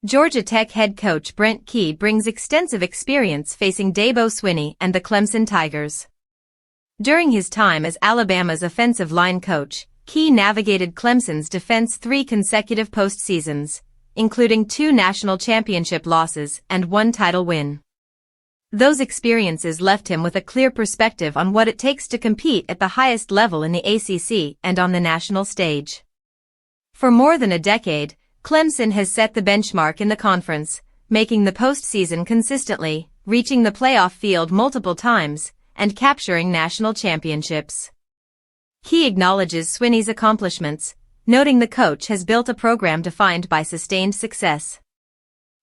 Georgia Tech head coach Brent Key brings extensive experience facing Dabo Swinney and the Clemson Tigers. During his time as Alabama's offensive line coach, Key navigated Clemson's defense 3 consecutive postseasons, including 2 national championship losses and 1 title win. Those experiences left him with a clear perspective on what it takes to compete at the highest level in the ACC and on the national stage. For more than a decade, Clemson has set the benchmark in the conference, making the postseason consistently, reaching the playoff field multiple times, and capturing national championships. He acknowledges Swinney's accomplishments, noting the coach has built a program defined by sustained success.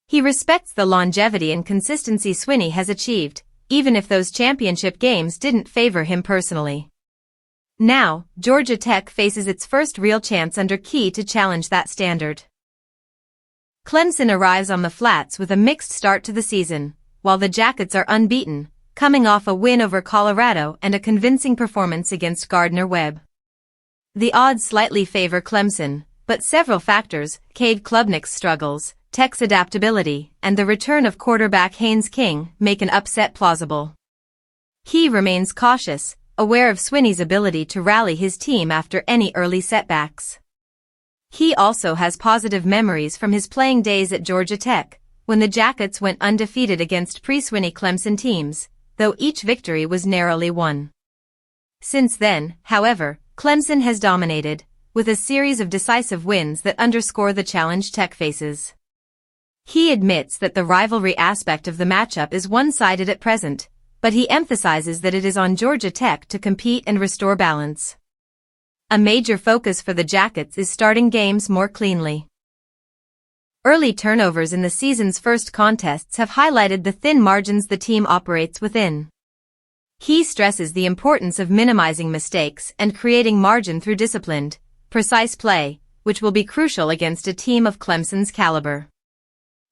He respects the longevity and consistency Swinney has achieved, even if those championship games didn't favor him personally. Now, Georgia Tech faces its first real chance under Key to challenge that standard. Clemson arrives on the flats with a mixed start to the season, while the Jackets are unbeaten, coming off a win over Colorado and a convincing performance against Gardner-Webb. The odds slightly favor Clemson, but several factors, Cade Klubnik's struggles, Tech's adaptability, and the return of quarterback Haynes King, make an upset plausible. Key remains cautious, aware of Swinney's ability to rally his team after any early setbacks. He also has positive memories from his playing days at Georgia Tech, when the Jackets went undefeated against pre-Swinney Clemson teams, though each victory was narrowly won. Since then, however, Clemson has dominated, with a series of decisive wins that underscore the challenge Tech faces. He admits that the rivalry aspect of the matchup is one-sided at present, but he emphasizes that it is on Georgia Tech to compete and restore balance. A major focus for the Jackets is starting games more cleanly. Early turnovers in the season's first contests have highlighted the thin margins the team operates within. He stresses the importance of minimizing mistakes and creating margin through disciplined, precise play, which will be crucial against a team of Clemson's caliber.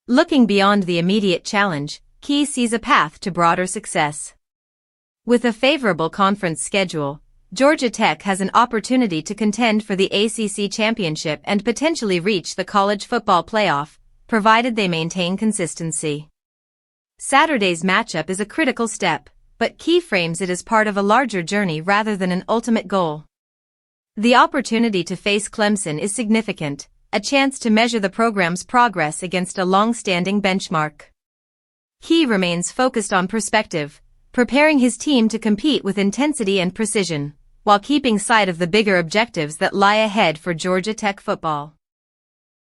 Looking beyond the immediate challenge, Key sees a path to broader success. With a favorable conference schedule, Georgia Tech has an opportunity to contend for the ACC Championship and potentially reach the college football playoff, provided they maintain consistency. Saturday's matchup is a critical step, but Key frames it as part of a larger journey rather than an ultimate goal. The opportunity to face Clemson is significant, a chance to measure the program's progress against a long-standing benchmark. Key remains focused on perspective, preparing his team to compete with intensity and precision, while keeping sight of the bigger objectives that lie ahead for Georgia Tech football.